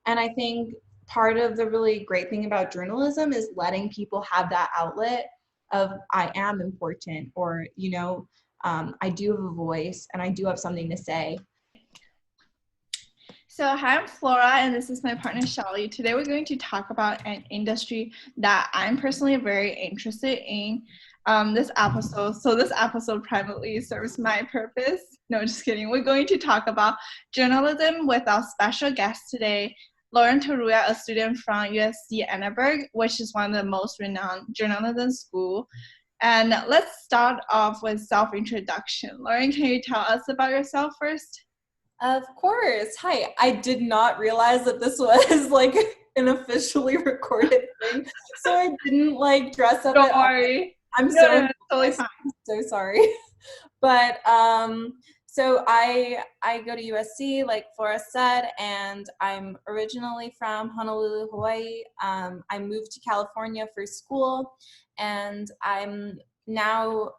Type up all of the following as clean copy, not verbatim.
And I think part of the really great thing about journalism is letting people have that outlet of I am important, or, I do have a voice and I do have something to say. So, hi, I'm Flora, and this is my partner Shelly. Today, we're going to talk about an industry that I'm personally very interested in. This episode primarily serves my purpose. No, just kidding. We're going to talk about journalism with our special guest today, Lauren Teruya, a student from USC Annenberg, which is one of the most renowned journalism school. And let's start off with self-introduction. Lauren, can you tell us about yourself first? Of course. Hi. I did not realize that this was like an officially recorded thing, so I didn't dress up Don't at all. worry. I'm No, totally fine. so sorry. But so I go to USC, like Flora said, and I'm originally from Honolulu, Hawaii. I moved to California for school, and I'm now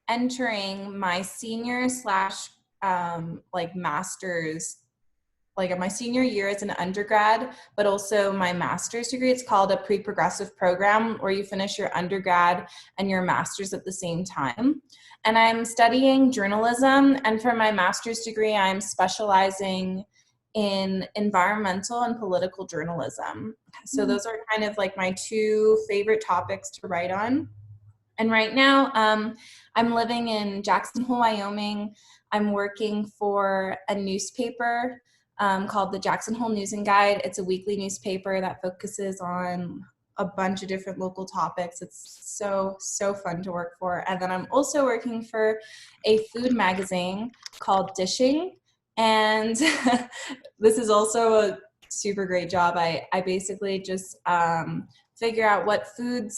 entering my senior slash master's, like my senior year as an undergrad, but also my master's degree. It's called a pre-progressive program where you finish your undergrad and your master's at the same time. And I'm studying journalism. And for my master's degree, I'm specializing in environmental and political journalism. So those are kind of like my two favorite topics to write on. And right now, I'm living in Jackson Hole, Wyoming. I'm working for a newspaper called the Jackson Hole News and Guide. It's a weekly newspaper that focuses on a bunch of different local topics. It's so fun to work for. And then I'm also working for a food magazine called Dishing. And this is also a super great job. I basically just figure out what food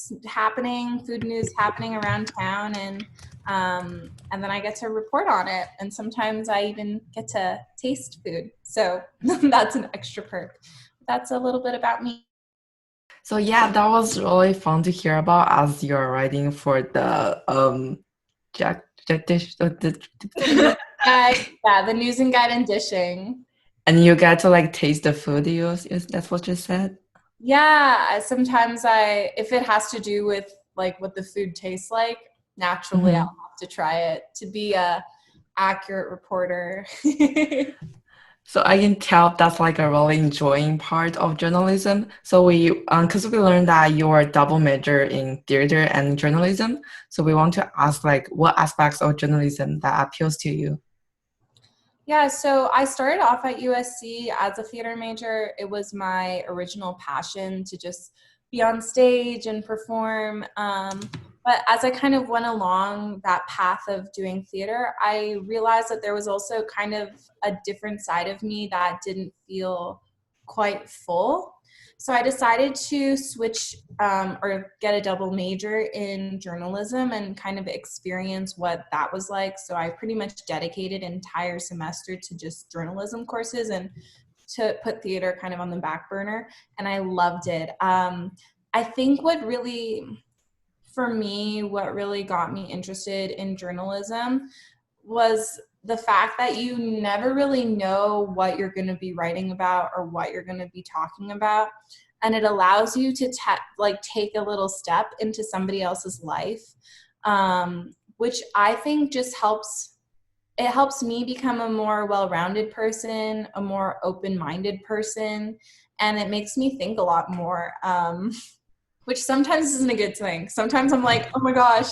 news happening around town, and then I get to report on it. And sometimes I even get to taste food. So that's an extra perk. That's a little bit about me. So yeah, that was really fun to hear about as you're writing for the Jack Dish Yeah, the News and Guide and Dishing. and you get to like taste the food that's what you said? Yeah, sometimes if it has to do with like what the food tastes like, naturally I'll have to try it to be a accurate reporter. So I can tell that's like a really enjoying part of journalism. So because we learned that you are double major in theater and journalism. So we want to ask like what aspects of journalism that appeals to you? Yeah, so I started off at USC as a theater major. It was my original passion to just be on stage and perform. But as I kind of went along that path of doing theater, I realized that there was also kind of a different side of me that didn't feel quite full. So I decided to switch or get a double major in journalism and kind of experience what that was like. So I pretty much dedicated an entire semester to just journalism courses and to put theater kind of on the back burner. And I loved it. I think what really got me interested in journalism was the fact that you never really know what you're going to be writing about or what you're going to be talking about. And it allows you to take a little step into somebody else's life, which I think just helps me become a more well-rounded person, a more open-minded person, and it makes me think a lot more, which sometimes isn't a good thing. Sometimes I'm like, oh my gosh,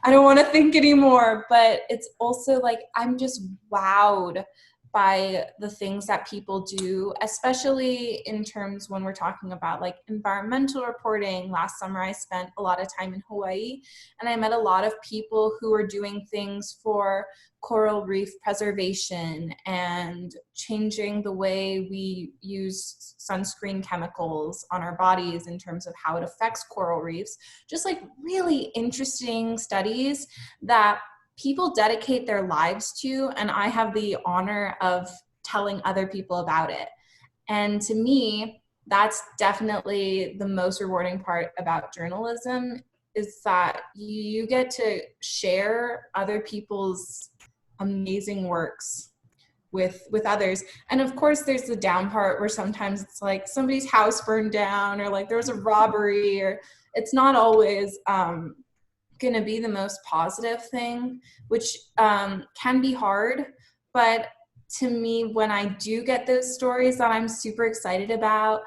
I don't want to think anymore. But it's also like I'm just wowed by the things that people do, especially in terms when we're talking about like environmental reporting. Last summer, I spent a lot of time in Hawaii, and I met a lot of people who are doing things for coral reef preservation and changing the way we use sunscreen chemicals on our bodies in terms of how it affects coral reefs. Just like really interesting studies that people dedicate their lives to, and I have the honor of telling other people about it. And to me, that's definitely the most rewarding part about journalism, is that you get to share other people's amazing works with others. And of course there's the down part where sometimes it's like somebody's house burned down, or like there was a robbery, or it's not always going to be the most positive thing, which can be hard. But to me, when I do get those stories that I'm super excited about,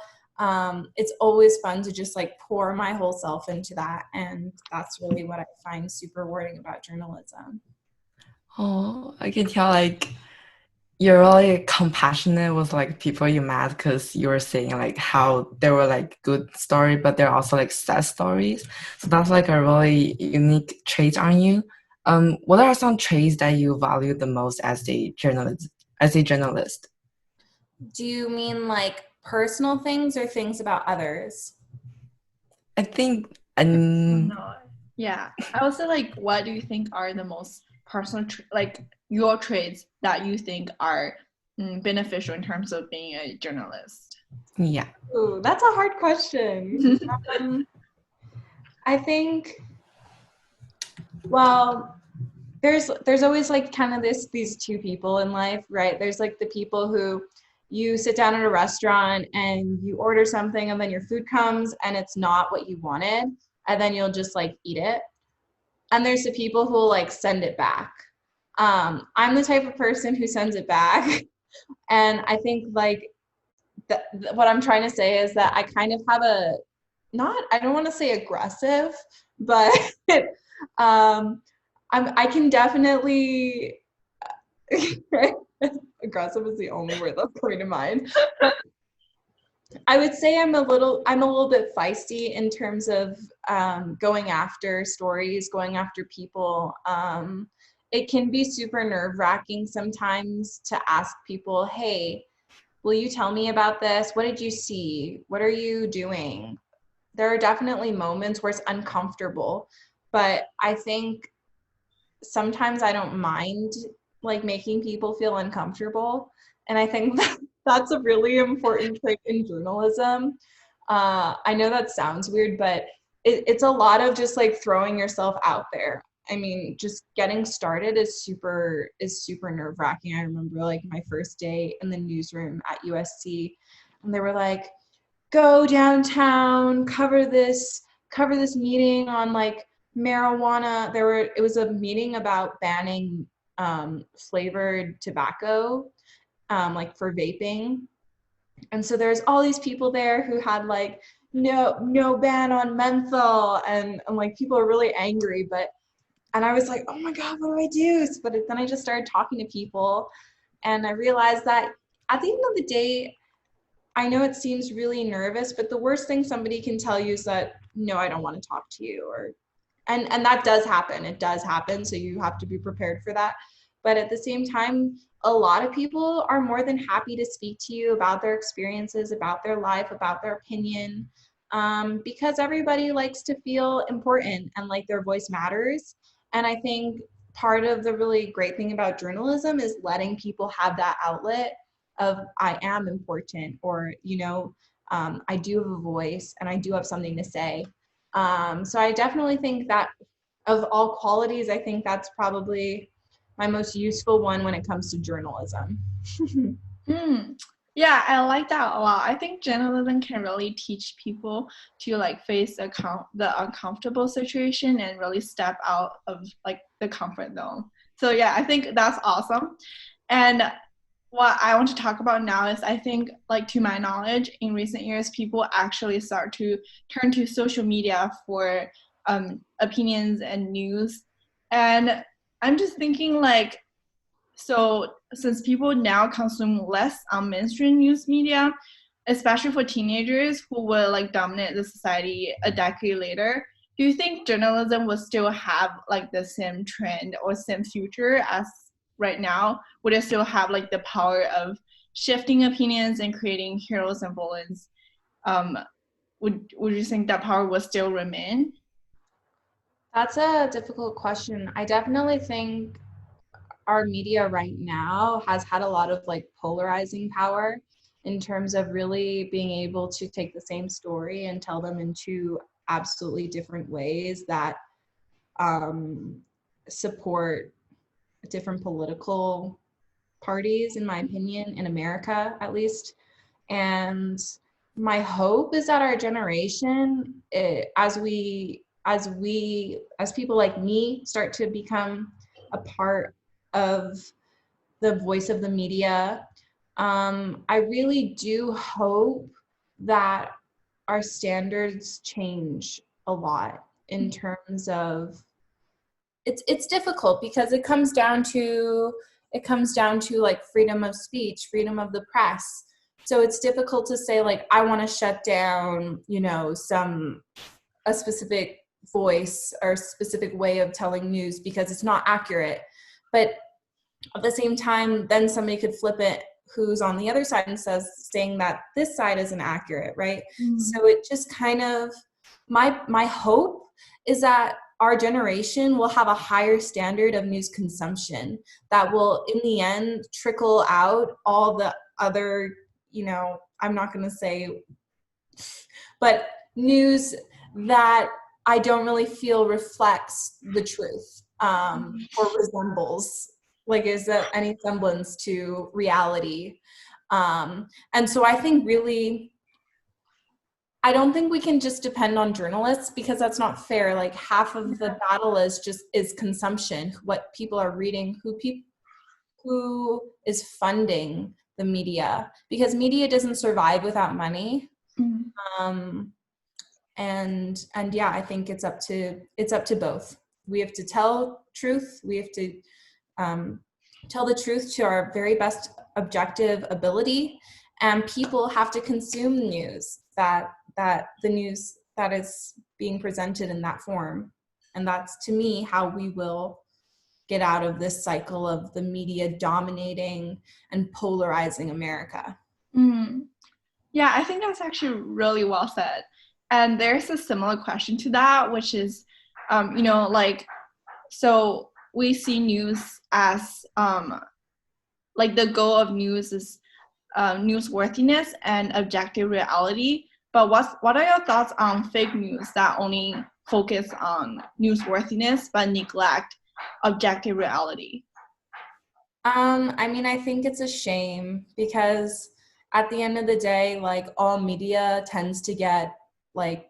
it's always fun to just like pour my whole self into that. And that's really what I find super rewarding about journalism. Oh, I can tell like you're really compassionate with like people you met because you were saying like how there were like good story, but there are also like sad stories. So that's like a really unique trait on you. What are some traits that you value the most as a journalist? As a journalist, Do you mean like personal things or things about others? I think, Oh, no. Yeah. I would say, like, what do you think are the most personal, like, your traits that you think are beneficial in terms of being a journalist? yeah. Ooh, that's a hard question. I think, well, there's always like kind of these two people in life, right? There's like the people who you sit down at a restaurant and you order something and then your food comes and it's not what you wanted, and then you'll just like eat it. And there's the people who will like send it back. I'm the type of person who sends it back. And I think like what I'm trying to say is that I kind of have a, not, I don't want to say aggressive, but um, I can definitely, aggressive is the only word that's coming to mind. But I would say I'm a little bit feisty in terms of going after stories, going after people. It can be super nerve-wracking sometimes to ask people, hey, will you tell me about this? What did you see? What are you doing? There are definitely moments where it's uncomfortable, but I think sometimes I don't mind like making people feel uncomfortable. And I think that's a really important trait in journalism. I know that sounds weird, but it's a lot of just like throwing yourself out there. I mean, just getting started is super nerve wracking. I remember like my first day in the newsroom at USC, and they were like, "Go downtown, cover this meeting on like marijuana." It was a meeting about banning flavored tobacco, like for vaping. And so there's all these people there who had like no ban on menthol, and like people are really angry, but and I was like, oh my god, what do I do? But then I just started talking to people, and I realized that at the end of the day, I know it seems really nervous, but the worst thing somebody can tell you is that no, I don't want to talk to you, or and that does happen. It does happen, so you have to be prepared for that. But at the same time, a lot of people are more than happy to speak to you about their experiences, about their life, about their opinion, because everybody likes to feel important and like their voice matters. And I think part of the really great thing about journalism is letting people have that outlet of I am important, or I do have a voice and I do have something to say. So I definitely think that of all qualities, I think that's probably my most useful one when it comes to journalism. Hmm. Yeah, I like that a lot. I think journalism can really teach people to like face the uncomfortable situation and really step out of like the comfort zone. So yeah, I think that's awesome. And what I want to talk about now is I think, like, to my knowledge, in recent years, people actually start to turn to social media for opinions and news. And I'm just thinking, like, so since people now consume less mainstream news media, especially for teenagers who will like dominate the society a decade later, do you think journalism will still have like the same trend or same future as right now? Would it still have like the power of shifting opinions and creating heroes and villains? Um, would you think that power will still remain? That's a difficult question. I definitely think our media right now has had a lot of like polarizing power in terms of really being able to take the same story and tell them in two absolutely different ways that um, support different political parties, in my opinion, in America at least. And my hope is that our generation, as people like me start to become a part of the voice of the media, I really do hope that our standards change a lot in terms of it's difficult because it comes down to like freedom of speech, freedom of the press. So it's difficult to say like I want to shut down, a specific voice or specific way of telling news because it's not accurate. But at the same time, then somebody could flip it who's on the other side and saying that this side isn't accurate, right? So it just kind of, my hope is that our generation will have a higher standard of news consumption that will in the end trickle out all the other, I'm not going to say, but news that I don't really feel reflects the truth, or resembles, like, is there any semblance to reality? And so I think really, I don't think we can just depend on journalists because that's not fair. Like half of the battle is consumption, what people are reading, who is funding the media, because media doesn't survive without money. And yeah, I think it's up to both. We have to tell truth. We have to tell the truth to our very best objective ability, and people have to consume news that the news that is being presented in that form. And that's, to me, how we will get out of this cycle of the media dominating and polarizing America. Yeah, I think that's actually really well said. And there's a similar question to that, which is, so we see news as like the goal of news is newsworthiness and objective reality. But what are your thoughts on fake news that only focus on newsworthiness but neglect objective reality? I think it's a shame because at the end of the day, like, all media tends to get like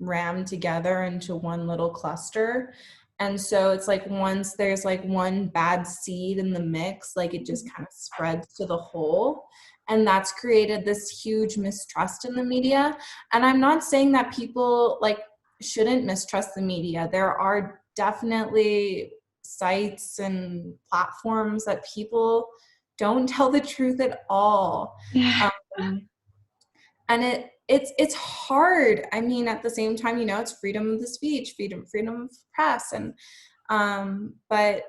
rammed together into one little cluster. And so it's like once there's like one bad seed in the mix, like it just kind of spreads to the whole. And that's created this huge mistrust in the media. And I'm not saying that people like shouldn't mistrust the media. There are definitely sites and platforms that people don't tell the truth at all. And it's hard. I mean, at the same time, it's freedom of the speech, freedom of press, and but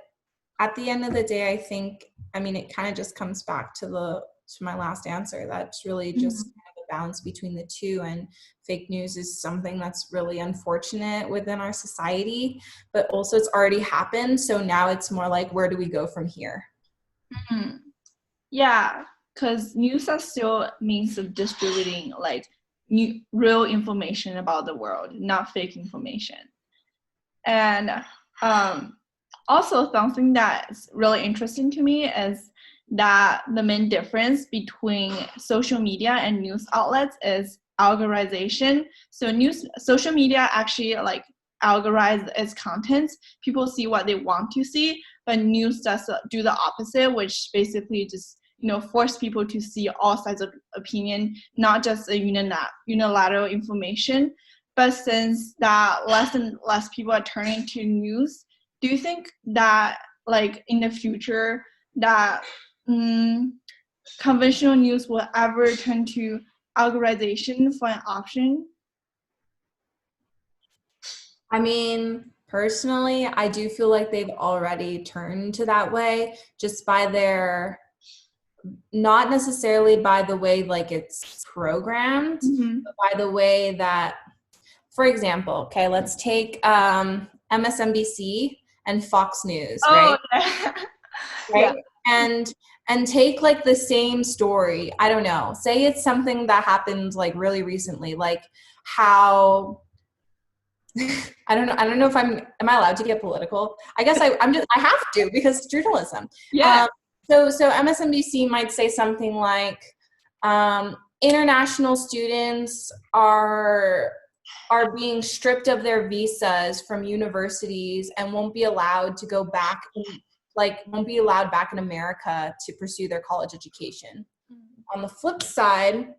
at the end of the day, I think, it kind of just comes back to my last answer. That's really just kind of a balance between the two. And fake news is something that's really unfortunate within our society, but also it's already happened. So now it's more like, where do we go from here? Yeah, because news are still means of distributing like real information about the world, not fake information. And also something that's really interesting to me is that the main difference between social media and news outlets is algorithm. So social media actually like algorize its contents. People see what they want to see, but news does do the opposite, which basically just force people to see all sides of opinion, not just a unilateral information. But since that less and less people are turning to news, do you think that like in the future that conventional news will ever turn to algorithm for an option? Personally, I do feel like they've already turned to that way, just by not necessarily by the way like it's programmed, but by the way that, for example, okay, let's take MSNBC and Fox News, right? Yeah. Right? Yeah. And take like the same story. I don't know. Say it's something that happened like really recently, like how I don't know if am I allowed to get political? I guess I have to because it's journalism. Yeah. So MSNBC might say something like, international students are being stripped of their visas from universities and won't be allowed to go back, won't be allowed back in America to pursue their college education. On the flip side,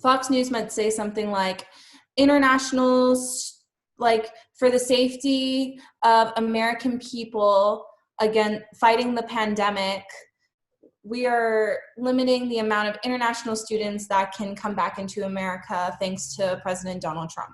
Fox News might say something like, internationals, like, for the safety of American people, again, fighting the pandemic, we are limiting the amount of international students that can come back into America thanks to President Donald Trump,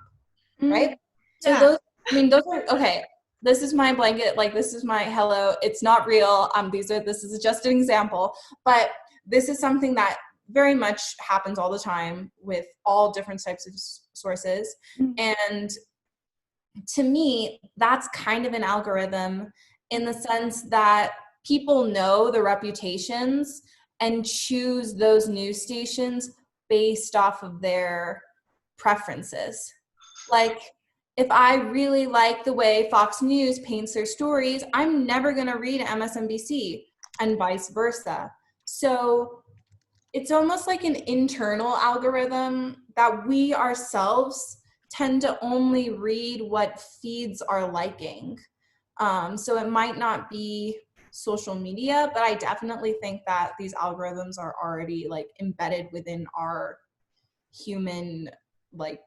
right? So those are, okay, this is my blanket, like, this is my hello, it's not real, this is just an example, but this is something that very much happens all the time with all different types of sources. And to me, that's kind of an algorithm in the sense that people know the reputations and choose those news stations based off of their preferences. Like, if I really like the way Fox News paints their stories, I'm never going to read MSNBC, and vice versa. So it's almost like an internal algorithm that we ourselves tend to only read what feeds our liking. So it might not be social media, but I definitely think that these algorithms are already like embedded within our human, like,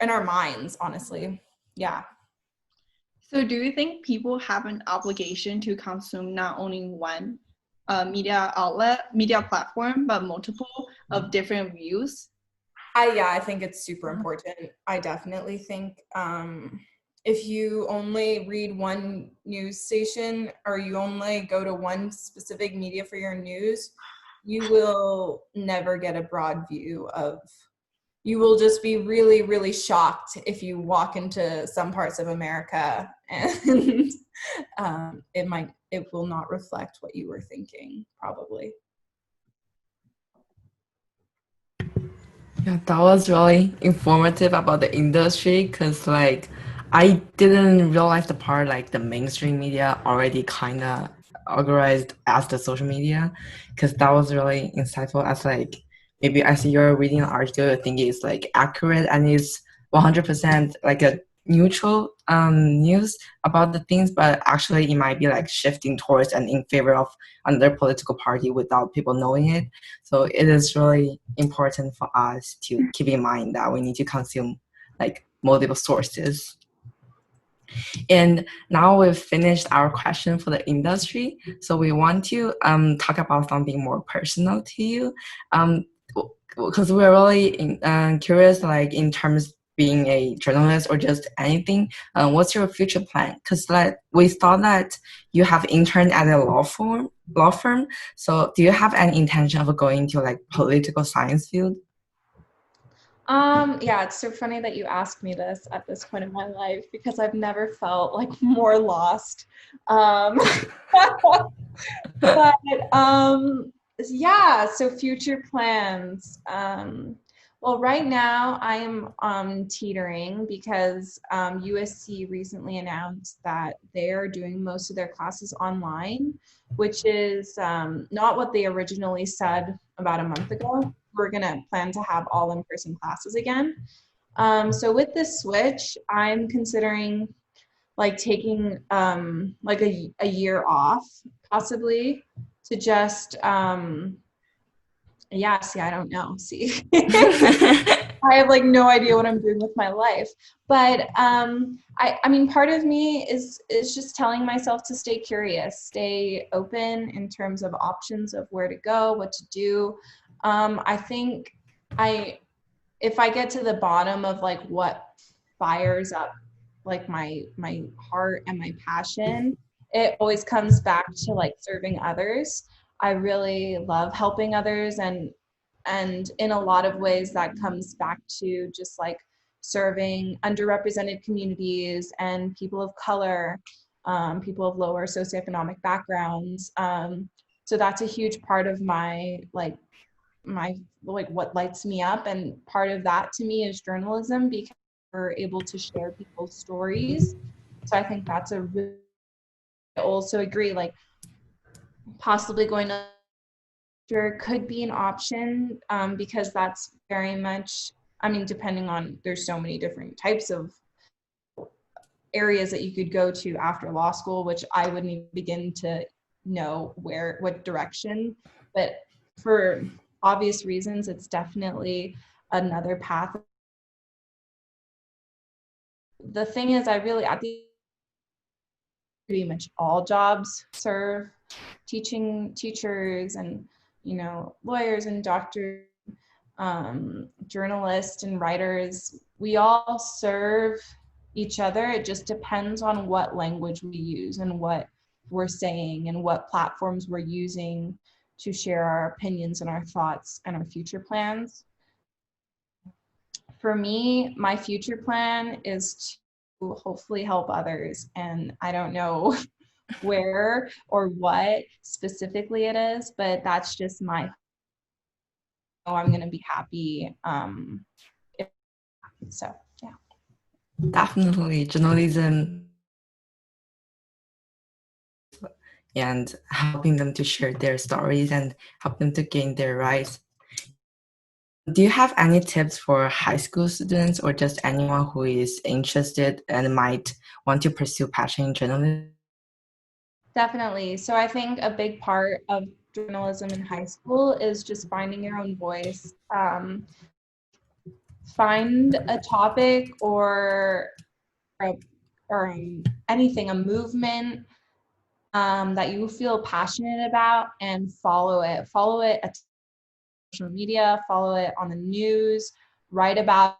in our minds, honestly. Yeah. So do you think people have an obligation to consume not only one media platform, but multiple of different views? I think it's super important. I definitely think if you only read one news station or you only go to one specific media for your news, you will never get a broad view of, you will just be really, really shocked if you walk into some parts of America and it will not reflect what you were thinking, probably. Yeah, that was really informative about the industry because, like, I didn't realize the part like the mainstream media already kind of organized as the social media because that was really insightful. As like maybe as you're reading an article, you think it's like accurate and it's 100% like a neutral news about the things, but actually it might be like shifting towards and in favor of another political party without people knowing it. So it is really important for us to keep in mind that we need to consume like multiple sources. And now we've finished our question for the industry. So we want to talk about something more personal to you. Because we're really curious, like in terms being a journalist or just anything, what's your future plan? Because like we thought that you have interned at a law firm. So do you have any intention of going to like political science field? Yeah, it's so funny that you asked me this at this point in my life because I've never felt like more lost. Um, but yeah, so future plans. Well, right now I am teetering because USC recently announced that they're doing most of their classes online, which is not what they originally said about a month ago. We're gonna plan to have all in-person classes again. So with this switch, I'm considering like taking like a year off possibly to just yeah, see, I don't know, see. I have like no idea what I'm doing with my life. But I mean part of me is just telling myself to stay curious, stay open in terms of options of where to go, what to do. I think if I get to the bottom of like what fires up like my heart and my passion, it always comes back to like serving others. I really love helping others, and in a lot of ways that comes back to just like serving underrepresented communities and people of color, people of lower socioeconomic backgrounds. So that's a huge part of my like what lights me up, and part of that to me is journalism because we're able to share people's stories. So I think that's a really, I also agree, like possibly going to could be an option, because that's very much, I mean, depending on, there's so many different types of areas that you could go to after law school, which I wouldn't even begin to know what direction. But for obvious reasons, it's definitely another path. The thing is, I think pretty much all jobs serve teachers and, you know, lawyers and doctors, journalists and writers. We all serve each other. It just depends on what language we use and what we're saying and what platforms we're using to share our opinions and our thoughts and our future plans. For me, my future plan is to hopefully help others. And I don't know where or what specifically it is, but that's just my, oh, I'm going to be happy. So, yeah. Definitely, journalism and helping them to share their stories and help them to gain their rights. Do you have any tips for high school students or just anyone who is interested and might want to pursue passion in journalism? Definitely. So I think a big part of journalism in high school is just finding your own voice. Find a topic or anything, a movement, that you feel passionate about, and follow it. Follow it on social media, follow it on the news, write about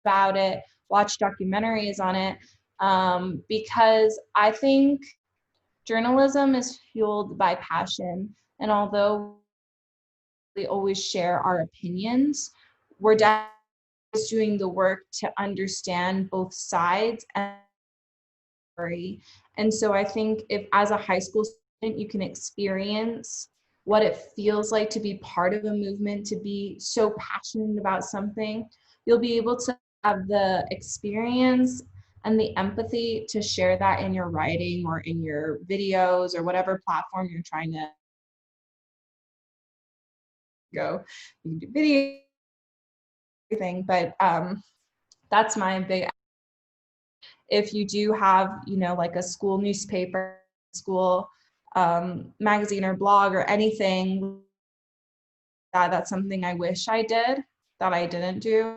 it, watch documentaries on it, because I think journalism is fueled by passion. And although we always share our opinions, we're definitely doing the work to understand both sides and story. And so I think if as a high school student you can experience what it feels like to be part of a movement, to be so passionate about something, you'll be able to have the experience and the empathy to share that in your writing or in your videos or whatever platform you're trying to go. You can do video, everything, but that's my big, if you do have, you know, like a school newspaper, school magazine or blog or anything, that's something I wish I did that I didn't do.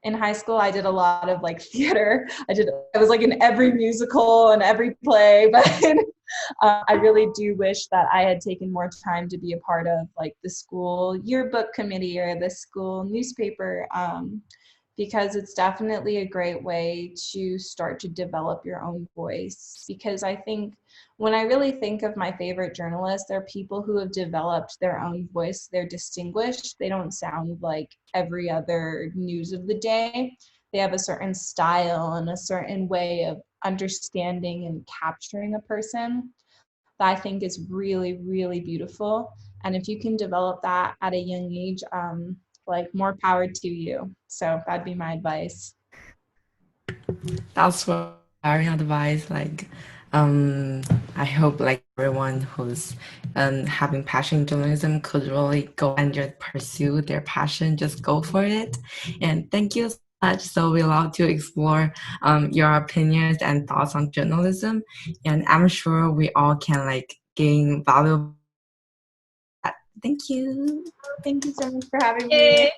In high school, I did a lot of like theater. I was like in every musical and every play, but I really do wish that I had taken more time to be a part of like the school yearbook committee or the school newspaper, because it's definitely a great way to start to develop your own voice. Because I think when I really think of my favorite journalists, they're people who have developed their own voice. They're distinguished. They don't sound like every other news of the day. They have a certain style and a certain way of understanding and capturing a person that I think is really, really beautiful. And if you can develop that at a young age, like more power to you. So that'd be my advice. That's what sharing advice. Like, I hope like everyone who's having passion in journalism could really go and just pursue their passion. Just go for it. And thank you so much. So we love to explore your opinions and thoughts on journalism, and I'm sure we all can like gain valuable. Thank you. Thank you so much for having me. Yay.